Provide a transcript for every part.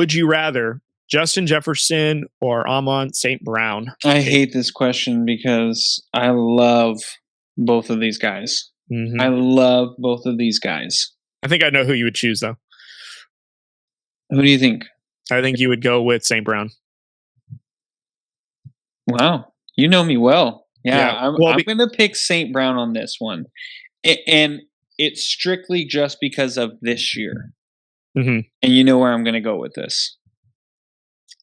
would you rather Justin Jefferson or Amon St. Brown? I hate this question because I love both of these guys. Mm-hmm. I love both of these guys. I think I know who you would choose, though. Who do you think? I think you would go with St. Brown. Wow. You know me well. Yeah. I'm going to pick St. Brown on this one. And it's strictly just because of this year. Mm-hmm. And you know where I'm going to go with this.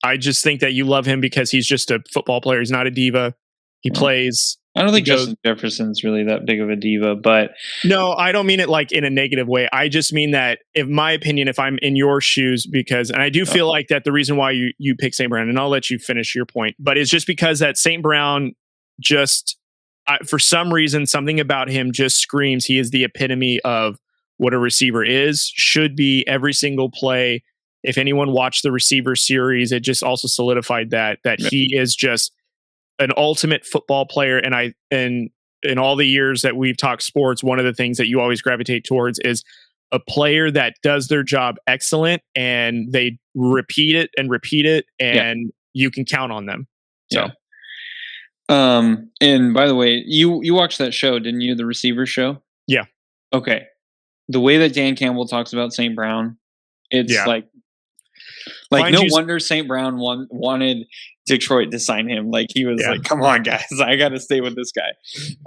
I just think that you love him because he's just a football player. He's not a diva. He plays. I don't think Justin Jefferson's really that big of a diva, but no, I don't mean it like in a negative way. I just mean that, in my opinion, if I'm in your shoes, and I do feel like that the reason why you pick St. Brown, and I'll let you finish your point, but it's just because that St. Brown for some reason, something about him just screams he is the epitome of what a receiver is, should be every single play. If anyone watched the receiver series, it just also solidified that he is just an ultimate football player. And in all the years that we've talked sports, one of the things that you always gravitate towards is a player that does their job excellent and they repeat it, and you can count on them. So, and by the way, you watched that show, didn't you? The receiver show? Yeah. Okay. The way that Dan Campbell talks about St. Brown, it's no wonder St. Brown wanted Detroit to sign him. Like, he was like, come on, guys, I got to stay with this guy.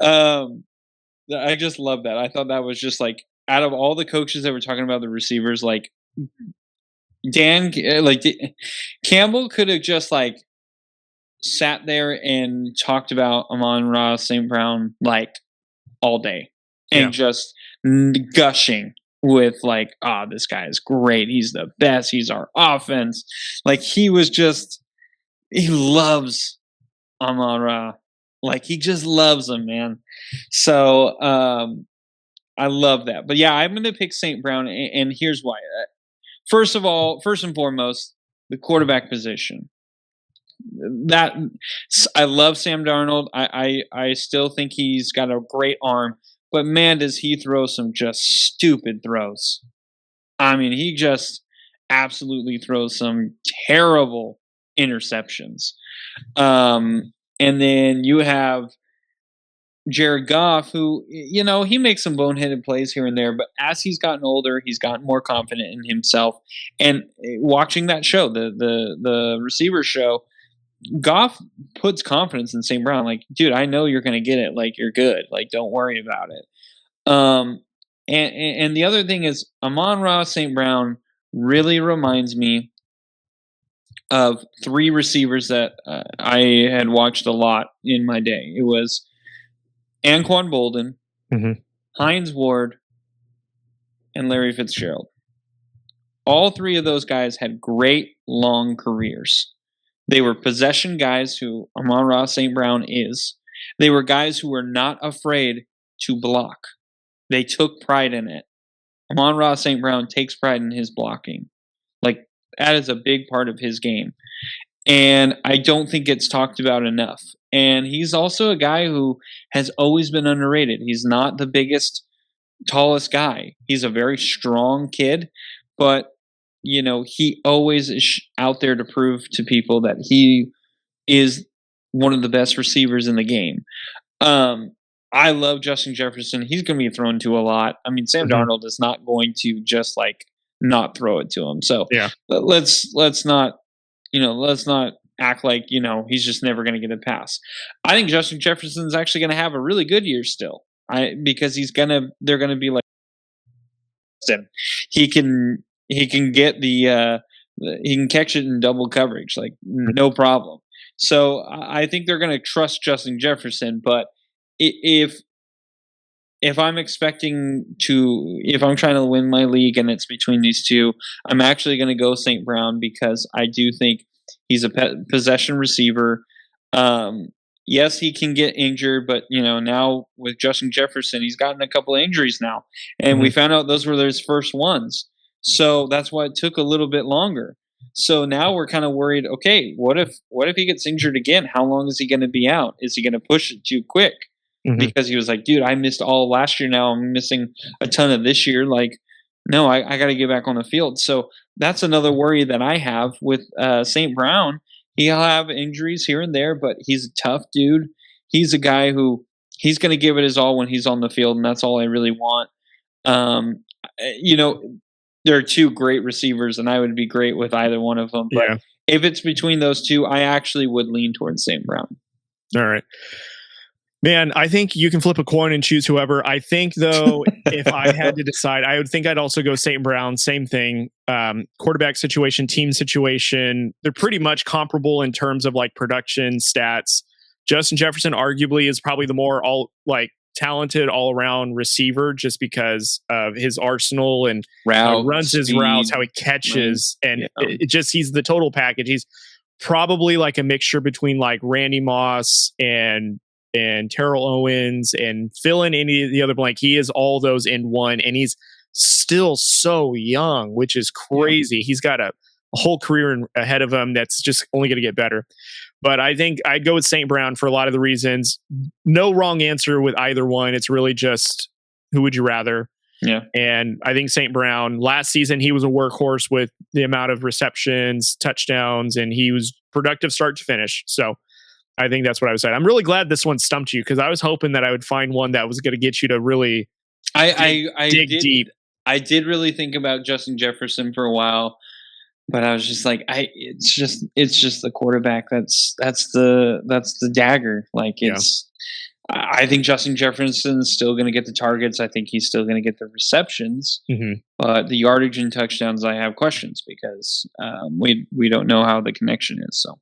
I just love that. I thought that was just like, out of all the coaches that were talking about the receivers, like Campbell could have just like sat there and talked about Amon Ra St. Brown like all day and just gushing with like, this guy is great. He's the best. He's our offense. Like, he loves Amon Ra. Like, he just loves him, man. So I love that. But yeah, I'm going to pick St. Brown, and here's why. First and foremost, the quarterback position. That I love Sam Darnold. I still think he's got a great arm, but man, does he throw some just stupid throws. I mean, he just absolutely throws some terrible interceptions. And then you have Jared Goff, who, he makes some boneheaded plays here and there, but as he's gotten older, he's gotten more confident in himself. And watching that show, the receiver show, Goff puts confidence in St. Brown. Like, dude, I know you're going to get it. Like, you're good. Like, don't worry about it. And the other thing is, Amon Ra St. Brown really reminds me of three receivers that I had watched a lot in my day. It was Anquan Bolden, Hines Ward, and Larry Fitzgerald. All three of those guys had great long careers. They were possession guys, who Amon Ra St. Brown is. They were guys who were not afraid to block. They took pride in it. Amon Ra St. Brown takes pride in his blocking. Like, that is a big part of his game. And I don't think it's talked about enough. And he's also a guy who has always been underrated. He's not the biggest, tallest guy. He's a very strong kid, but he always is out there to prove to people that he is one of the best receivers in the game. I love Justin Jefferson. He's going to be thrown to a lot. I mean, Sam Darnold is not going to just like not throw it to him. So let's not act like, he's just never going to get a pass. I think Justin Jefferson is actually going to have a really good year still. Because they're going to be like, he can get he can catch it in double coverage, like no problem. So I think they're going to trust Justin Jefferson. But if I'm trying to win my league and it's between these two, I'm actually going to go St. Brown because I do think he's a possession receiver. Yes, he can get injured, but now with Justin Jefferson, he's gotten a couple of injuries now, and we found out those were his first ones. So that's why it took a little bit longer. So now we're kind of worried, okay, what if he gets injured again? How long is he going to be out? Is he going to push it too quick? Because he was like, dude, I missed all last year. Now I'm missing a ton of this year. Like, no, I got to get back on the field. So that's another worry that I have with St. Brown. He'll have injuries here and there, but he's a tough dude. He's a guy who he's going to give it his all when he's on the field, and that's all I really want. There are two great receivers, and I would be great with either one of them. But if it's between those two, I actually would lean towards St. Brown. All right. Man, I think you can flip a coin and choose whoever. I think, though, if I had to decide, I would think I'd also go St. Brown. Same thing. Quarterback situation, team situation. They're pretty much comparable in terms of like production stats. Justin Jefferson arguably is probably the more talented all around receiver just because of his arsenal and how he runs his routes, how he catches, and he's the total package. He's probably like a mixture between like Randy Moss and Terrell Owens and fill in any of the other blank. He is all those in one, and he's still so young, which is crazy. He's got a whole career ahead of him that's just only going to get better. But I think I'd go with St. Brown for a lot of the reasons. No wrong answer with either one. It's really just who would you rather? Yeah. And I think St. Brown, last season, he was a workhorse with the amount of receptions, touchdowns, and he was productive start to finish. So I think that's what I would say. I'm really glad this one stumped you because I was hoping that I would find one that was going to get you to really dig deep. I did really think about Justin Jefferson for a while, but I was just like, it's just the quarterback. That's the dagger. I think Justin Jefferson is still going to get the targets. I think he's still going to get the receptions, but the yardage and touchdowns, I have questions because we don't know how the connection is. So.